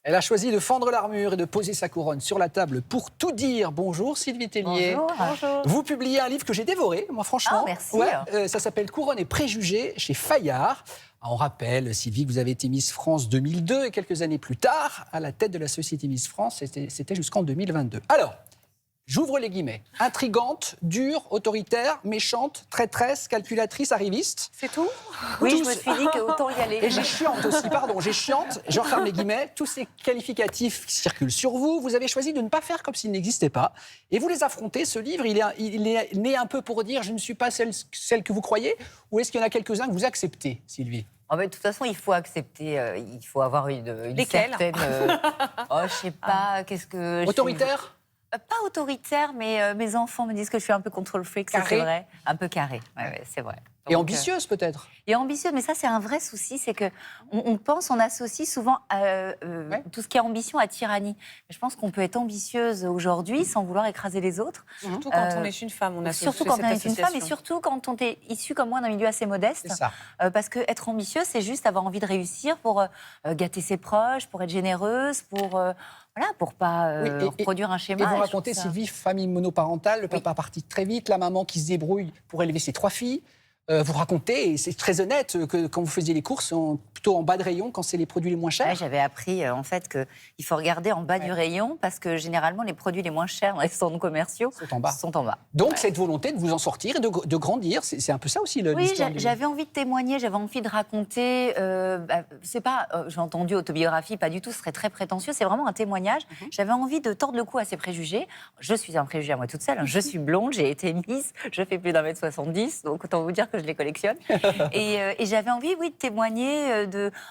Elle a choisi de fendre l'armure et de poser sa couronne sur la table pour tout dire. Bonjour Sylvie Tellier. Bonjour. Vous publiez un livre que j'ai dévoré, moi franchement. Ah, merci. Ça s'appelle Couronne et préjugés chez Fayard. On rappelle, Sylvie, que vous avez été Miss France 2002 et quelques années plus tard, à la tête de la Société Miss France, c'était jusqu'en 2022. Alors, j'ouvre les guillemets. Intrigante, dure, autoritaire, méchante, traîtresse, calculatrice, arriviste. C'est tout? Oui, je me suis dit qu'autant y aller. Et j'ai chiante aussi, pardon, j'ai chiante, je referme les guillemets. Tous ces qualificatifs qui circulent sur vous, vous avez choisi de ne pas faire comme s'ils n'existaient pas. Et vous les affrontez, ce livre, il est né un peu pour dire « je ne suis pas celle que vous croyez » ou est-ce qu'il y en a quelques-uns que vous acceptez, Sylvie? De toute façon, il faut accepter, il faut avoir une certaine... je sais pas, qu'est-ce que... Autoritaire? Pas autoritaire, mais mes enfants me disent que je suis un peu control freak, ça, c'est vrai. Un peu carré, ouais, c'est vrai. Donc, et ambitieuse peut-être? Et ambitieuse, mais ça c'est un vrai souci, c'est que on associe souvent tout ce qui est ambition à tyrannie. Mais je pense qu'on peut être ambitieuse aujourd'hui sans vouloir écraser les autres. Surtout quand on est une femme, on associe surtout quand on est cette une femme, et surtout quand on est issu comme moi d'un milieu assez modeste. C'est ça. Parce que être ambitieuse, c'est juste avoir envie de réussir pour gâter ses proches, pour être généreuse, pour pas reproduire un schéma. Et vous racontez, Sylvie, famille monoparentale, le papa parti très vite, la maman qui se débrouille pour élever ses 3 filles. Vous racontez, et c'est très honnête, que quand vous faisiez les courses, plutôt en bas de rayon, quand c'est les produits les moins chers. Ouais, j'avais appris en fait qu'il faut regarder en bas du rayon parce que généralement les produits les moins chers dans les centres commerciaux sont en bas. Donc cette volonté de vous en sortir et de grandir, c'est un peu ça aussi l'histoire. Oui, j'avais envie de témoigner, j'avais envie de raconter. C'est pas, j'ai entendu autobiographie, pas du tout, ce serait très prétentieux. C'est vraiment un témoignage. J'avais envie de tordre le cou à ces préjugés. Je suis un préjugé à moi toute seule. Je suis blonde, j'ai été Miss, je fais plus d'1m70, donc autant vous dire que je les collectionne. et j'avais envie, oui, de témoigner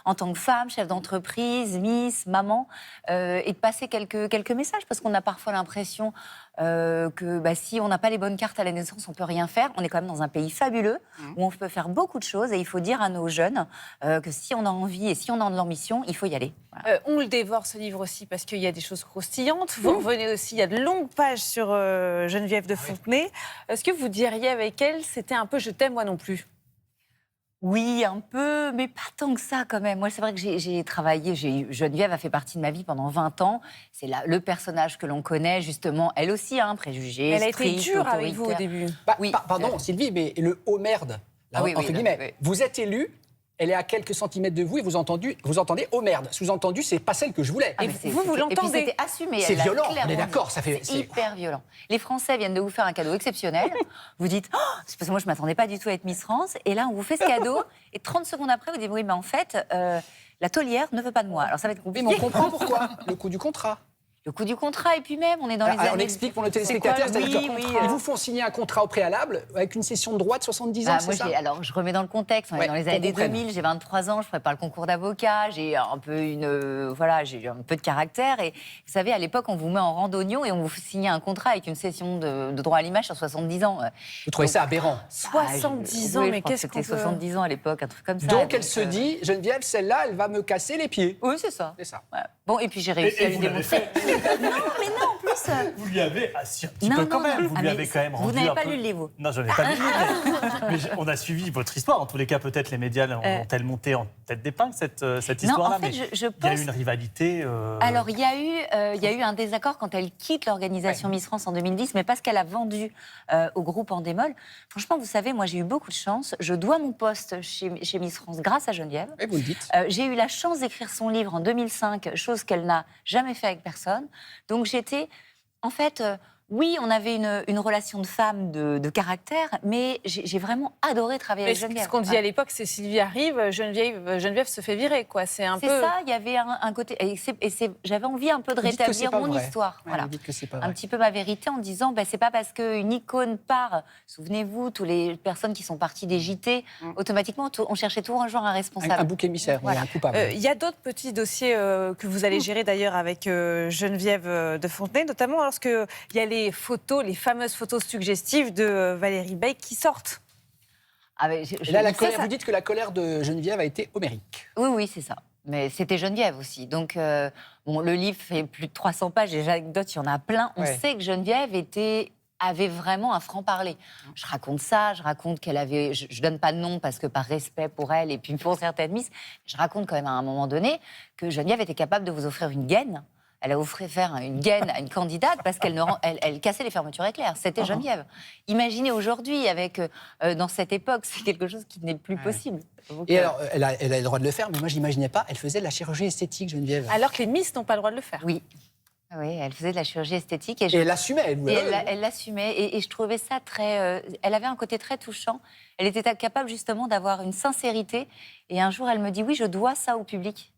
en tant que femme, chef d'entreprise, Miss, maman, et de passer quelques messages, parce qu'on a parfois l'impression que si on n'a pas les bonnes cartes à la naissance, on ne peut rien faire. On est quand même dans un pays fabuleux, où on peut faire beaucoup de choses, et il faut dire à nos jeunes que si on a envie et si on a de l'ambition, il faut y aller. Voilà. On le dévore, ce livre aussi, parce qu'il y a des choses croustillantes. Vous revenez aussi, il y a de longues pages sur Geneviève de Fontenay. Est-ce que vous diriez avec elle, c'était un peu « je t'aime, moi non plus » ? Oui, un peu, mais pas tant que ça quand même. Moi, c'est vrai que j'ai travaillé, Geneviève a fait partie de ma vie pendant 20 ans. C'est le personnage que l'on connaît, justement, elle aussi, préjugée, elle strict, a été dure autoritaire. avec vous au début. Oui. Pardon, Sylvie, mais le « oh merde », entre guillemets, vous êtes élue, elle est à quelques centimètres de vous et vous entendez « oh merde ». Sous-entendu, c'est pas celle que je voulais. Et vous l'entendez. Et puis c'était assumé. C'est violent, on est d'accord. C'est hyper violent. Les Français viennent de vous faire un cadeau exceptionnel. Vous dites, c'est parce que moi je m'attendais pas du tout à être Miss France. Et là, on vous fait ce cadeau. Et 30 secondes après, vous dites, oui, mais en fait, la taulière ne veut pas de moi. Alors ça va être compliqué. Mais on comprend pourquoi. Le coût du contrat. Le coût du contrat, et puis même, on est dans les années... On explique pour nos téléspectateurs, ils vous font signer un contrat au préalable avec une cession de droit de 70 ans, c'est ça? Alors, je remets dans le contexte, on est dans les années 2000, j'ai 23 ans, je prépare le concours d'avocat, j'ai un peu j'ai un peu de caractère, et vous savez, à l'époque, on vous met en randonnion et on vous signe un contrat avec une cession de droit à l'image sur 70 ans. Vous trouvez ça aberrant? 70 ans, mais qu'est-ce qu'on C'était 70 ans à l'époque, un truc comme ça. Donc elle se dit, Geneviève, celle-là, elle va me casser les pieds. Oui, c'est ça. C'est ça. Ouais. Bon, et puis j'ai réussi à lui démontrer. Non, mais non, en plus... Vous lui avez assis un petit peu quand même. Vous lui avez quand même rendu. Vous n'avez pas lu le livre? Non, je n'ai pas lu le livre. Mais on a suivi votre histoire. En tous les cas, peut-être les médias ont-elles monté en tête d'épingle cette histoire-là. Non, en fait, mais je pense... il y a eu une rivalité. Alors, il y a eu un désaccord quand elle quitte l'organisation Miss France en 2010, mais parce qu'elle a vendu au groupe Endemol. Franchement, vous savez, moi, j'ai eu beaucoup de chance. Je dois mon poste chez Miss France grâce à Geneviève. Et vous le dites. J'ai eu la chance d'écrire son livre en 2005, chose qu'elle n'a jamais fait avec personne. Donc, j'étais... En fait, oui, on avait une relation de femme de caractère, mais j'ai vraiment adoré travailler avec Geneviève. Ce qu'on dit à l'époque, c'est Sylvie arrive, Geneviève se fait virer, quoi. C'est un peu... C'est ça, il y avait un côté... j'avais envie un peu de rétablir mon histoire. Ouais, voilà. dites que c'est pas vrai. Un petit peu ma vérité en disant, c'est pas parce qu'une icône part, souvenez-vous, toutes les personnes qui sont parties des JT, automatiquement, on cherchait toujours un genre un responsable. Un bouc émissaire, Voilà. un coupable. Il y a d'autres petits dossiers que vous allez gérer d'ailleurs avec Geneviève de Fontenay, notamment lorsqu'il y a les fameuses photos suggestives de Valérie Bey qui sortent. Et là, vous dites que la colère de Geneviève a été homérique. Oui, c'est ça. Mais c'était Geneviève aussi. Donc, le livre fait plus de 300 pages, et les anecdotes, il y en a plein. On sait que Geneviève était avait vraiment un franc-parler. Je raconte ça, je raconte qu'elle avait... Je donne pas de nom parce que par respect pour elle et puis pour certaines Miss, je raconte quand même à un moment donné que Geneviève était capable de vous offrir une gaine. Elle a offert faire une gaine à une candidate parce qu'elle elle cassait les fermetures éclairs. C'était Geneviève. Imaginez aujourd'hui, avec dans cette époque, c'est quelque chose qui n'est plus possible. Donc, Et alors, elle a le droit de le faire, mais moi, je n'imaginais pas. Elle faisait de la chirurgie esthétique, Geneviève. Alors que les Miss n'ont pas le droit de le faire. Oui. Oui, elle faisait de la chirurgie esthétique. Et elle l'assumait. Elle l'assumait. Et je trouvais ça très... elle avait un côté très touchant. Elle était capable justement d'avoir une sincérité. Et un jour, elle me dit, oui, je dois ça au public.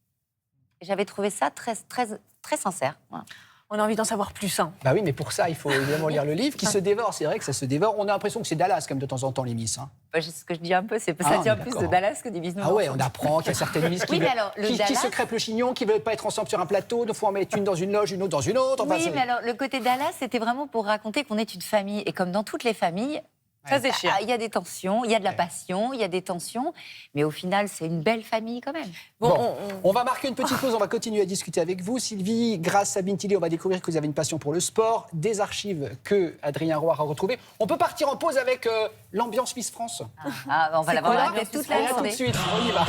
Et j'avais trouvé ça très, très, très sincère. Voilà. On a envie d'en savoir plus. Hein. Bah oui, mais pour ça, il faut évidemment lire le livre qui se dévore. C'est vrai que ça se dévore. On a l'impression que c'est Dallas, comme de temps en temps, les Miss. Hein. Bah, ce que je dis un peu, c'est Ah, ça on tient est plus d'accord. de Dallas que des Miss Ah ouais, on apprend qu'il y a certaines Miss Oui, mais alors, le qui Dallas- se crêpent le chignon, qui ne veulent pas être ensemble sur un plateau. Il faut en mettre une dans une loge, une autre dans une autre. Enfin, Oui, c'est- mais alors, le côté Dallas, c'était vraiment pour raconter qu'on est une famille. Et comme dans toutes les familles, Ça se déchire. il y a des tensions, il y a de la passion, il y a des tensions. Mais au final, c'est une belle famille quand même. Bon, on va marquer une petite pause, on va continuer à discuter avec vous. Sylvie, grâce à Sabine Tilly, on va découvrir que vous avez une passion pour le sport, des archives que Adrien Roy a retrouvées. On peut partir en pause avec l'ambiance Miss France. Ah, on va la voir Voilà, avec toute et la à tout de journée. suite, on y va.